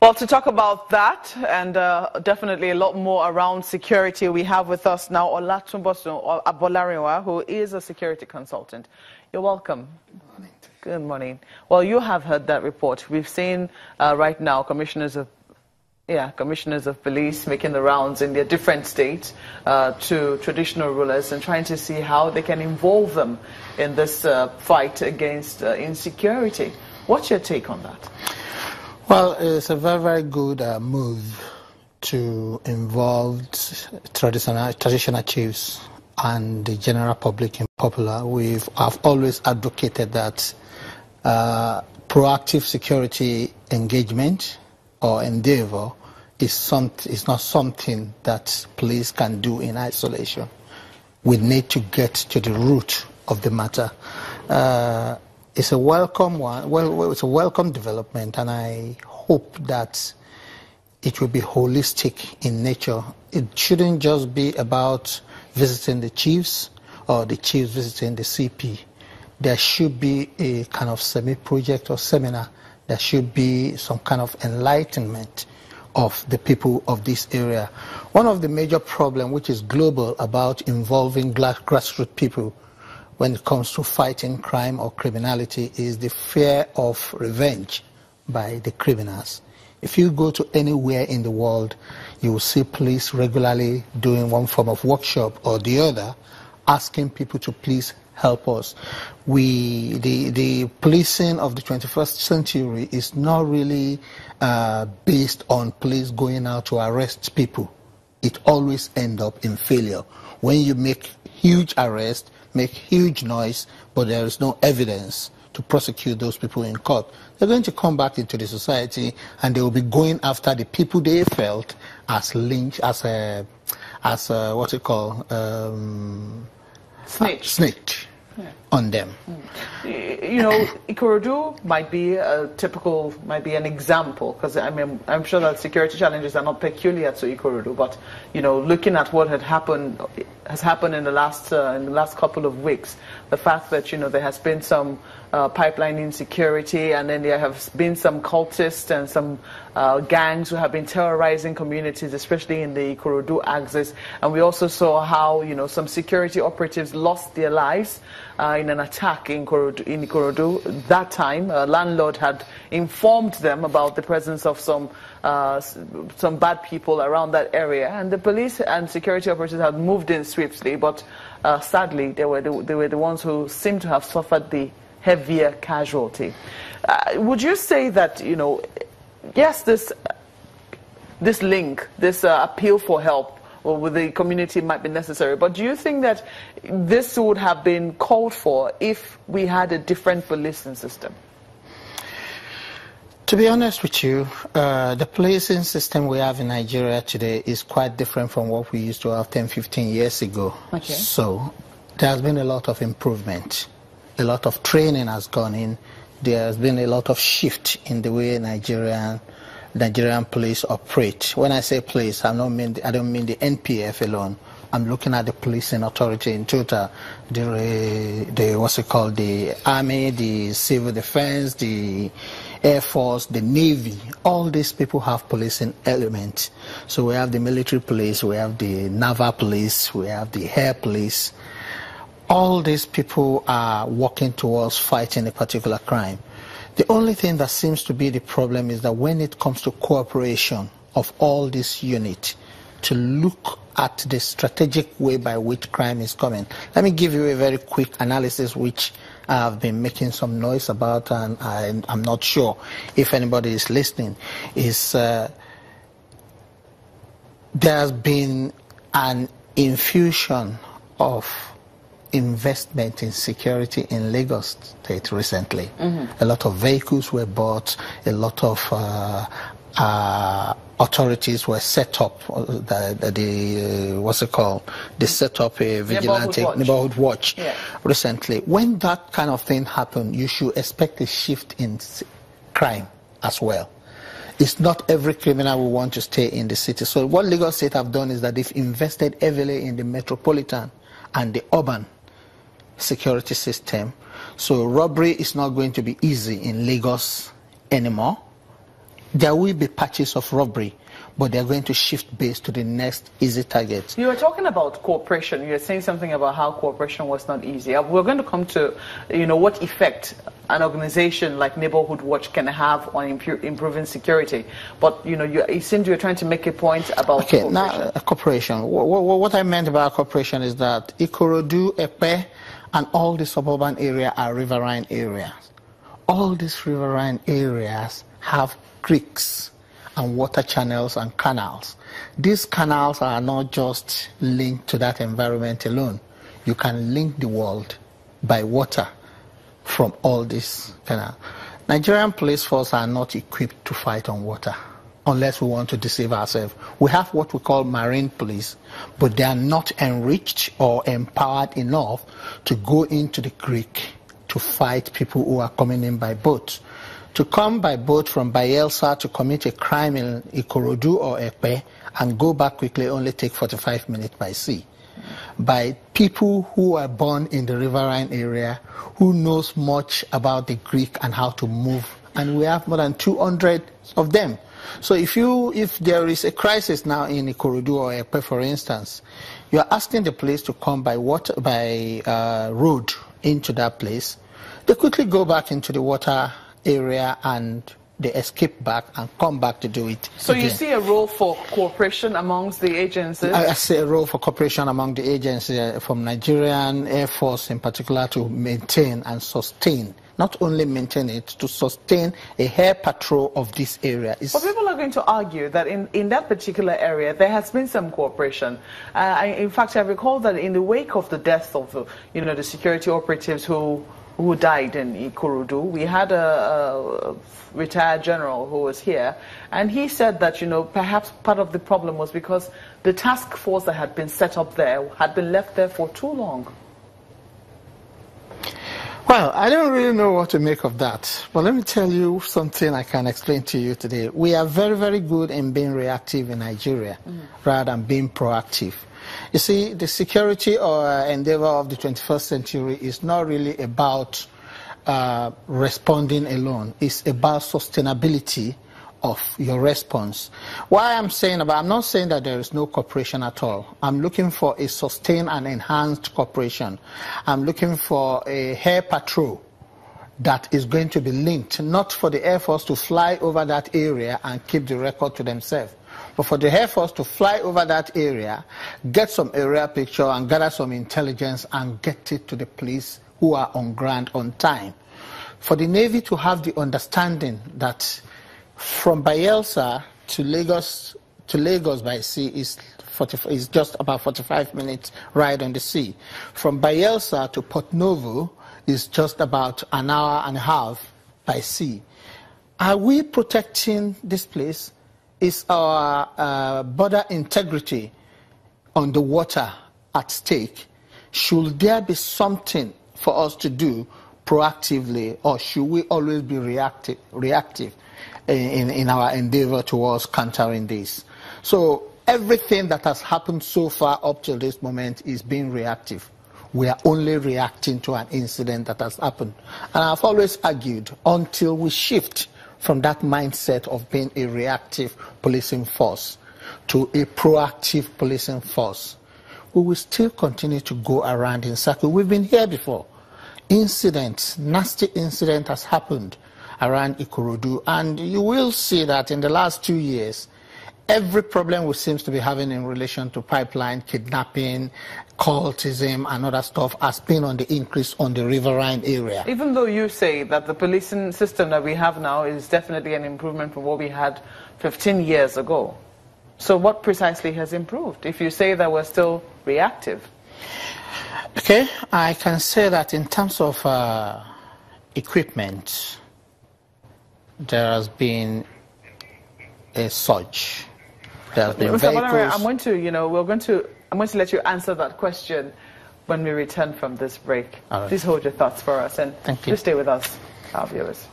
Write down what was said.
Well, to talk about that and definitely a lot more around security, we have with us now Olatunbosun Abolarinwa, who is a security consultant. You're welcome. Good morning. Good morning. Well, you have heard that report. We've seen right now commissioners of police making the rounds in their different states to traditional rulers and trying to see how they can involve them in this fight against insecurity. What's your take on that? Well, it's a very, very good move to involve traditional chiefs and the general public in popular. I've always advocated that proactive security engagement or endeavor is not something that police can do in isolation. We need to get to the root of the matter. It's a welcome one. Well, it's a welcome development, and I hope that it will be holistic in nature. It shouldn't just be about visiting the chiefs or the chiefs visiting the CP. There should be a kind of semi-project or seminar. There should be some kind of enlightenment of the people of this area. One of the major problems, which is global, about involving grassroots people when it comes to fighting crime or criminality is the fear of revenge by the criminals. If you go to anywhere in the world, you will see police regularly doing one form of workshop or the other, asking people to please help us. The policing of the 21st century is not really based on police going out to arrest people. It always ends up in failure. When you make huge arrests, make huge noise, but there is no evidence to prosecute those people in court, they're going to come back into the society and they will be going after the people they felt as lynched, what's it called? Snitch on them. You know, Ikorodu might be an example, because I'm sure that security challenges are not peculiar to Ikorodu, but you know, looking at what has happened in the last couple of weeks, the fact that there has been some pipeline insecurity, and then there have been some cultists and some gangs who have been terrorizing communities, especially in the Ikorodu axis. And we also saw how some security operatives lost their lives in an attack in Ikorodu. That time, a landlord had informed them about the presence of some bad people around that area, and the police and security operatives had moved in swiftly, but sadly they were the ones who seemed to have suffered the heavier casualty. Would you say that yes, this link, this appeal for help with the community might be necessary, but do you think that this would have been called for if we had a different policing system? To be honest with you, the policing system we have in Nigeria today is quite different from what we used to have 10, 15 years ago. Okay. So there has been a lot of improvement. A lot of training has gone in. There has been a lot of shift in the way Nigerian police operate. When I say police, I don't mean the NPF alone. I'm looking at the policing authority in total. The army, the civil defense, the Air Force, the Navy. All these people have policing elements. So we have the military police, we have the naval police, we have the air police. All these people are working towards fighting a particular crime. The only thing that seems to be the problem is that when it comes to cooperation of all these units to look at the strategic way by which crime is coming. Let me give you a very quick analysis which I've been making some noise about, and I'm not sure if anybody is listening. There has been an infusion of investment in security in Lagos State recently. A lot of vehicles were bought, a lot of authorities were set up. They set up a vigilante neighborhood watch recently. When that kind of thing happens, you should expect a shift in crime as well. It's not every criminal will want to stay in the city. So what Lagos State have done is that they've invested heavily in the metropolitan and the urban security system. So robbery is not going to be easy in Lagos anymore. There will be patches of robbery, but they're going to shift base to the next easy target. You were talking about cooperation. You were saying something about how cooperation was not easy. We're going to come to, what effect an organization like Neighborhood Watch can have on improving security. But, it seemed you were trying to make a point about cooperation. Now, cooperation. What I meant about cooperation is that Ikorodu, Epe, and all the suburban area are riverine areas. All these riverine areas have creeks and water channels and canals. These canals are not just linked to that environment alone. You can link the world by water from all these canals. Nigerian police force are not equipped to fight on water unless we want to deceive ourselves. We have what we call marine police, but they are not enriched or empowered enough to go into the creek to fight people who are coming in by boat. To come by boat from Bayelsa to commit a crime in Ikorodu or Epe and go back quickly only take 45 minutes by sea. By people who are born in the riverine area, who knows much about the Greek and how to move, and we have more than 200 of them. So if there is a crisis now in Ikorodu or Epe, for instance, you are asking the police to come by road into that place. They quickly go back into the water area and they escape back and come back to do it. So again. You see a role for cooperation amongst the agencies? I see a role for cooperation among the agencies, from Nigerian Air Force in particular, to maintain and sustain, not only maintain it, to sustain a air patrol of this area. But people are going to argue that in that particular area there has been some cooperation. In fact, I recall that in the wake of the death of the security operatives who died in Ikorodu, we had a retired general who was here, and he said that perhaps part of the problem was because the task force that had been set up there had been left there for too long. Well, I don't really know what to make of that, but let me tell you something I can explain to you today. We are very, very good in being reactive in Nigeria rather than being proactive. You see, the security or endeavor of the 21st century is not really about responding alone. It's about sustainability of your response. Why I'm not saying that there is no cooperation at all. I'm looking for a sustained and enhanced cooperation. I'm looking for a air patrol that is going to be linked, not for the Air Force to fly over that area and keep the record to themselves, but for the Air Force to fly over that area, get some area picture and gather some intelligence and get it to the police who are on ground on time. For the Navy to have the understanding that from Bayelsa to Lagos by sea is just about 45 minutes ride on the sea. From Bayelsa to Port Novo is just about an hour and a half by sea. Are we protecting this place? Is our border integrity on the water at stake? Should there be something for us to do proactively, or should we always be reactive in our endeavor towards countering this? So everything that has happened so far up to this moment is being reactive. We are only reacting to an incident that has happened. And I've always argued, until we shift from that mindset of being a reactive policing force to a proactive policing force, we will still continue to go around in circles. We've been here before. Nasty incident has happened around Ikorodu, and you will see that in the last 2 years, every problem we seem to be having in relation to pipeline, kidnapping, cultism and other stuff has been on the increase on the riverine area. Even though you say that the policing system that we have now is definitely an improvement from what we had 15 years ago. So what precisely has improved if you say that we're still reactive? Okay, I can say that in terms of equipment, there has been a surge. There has been Mr. vehicles. I'm going to let you answer that question when we return from this break. All right. Please hold your thoughts for us and Thank you. just stay with us, our viewers.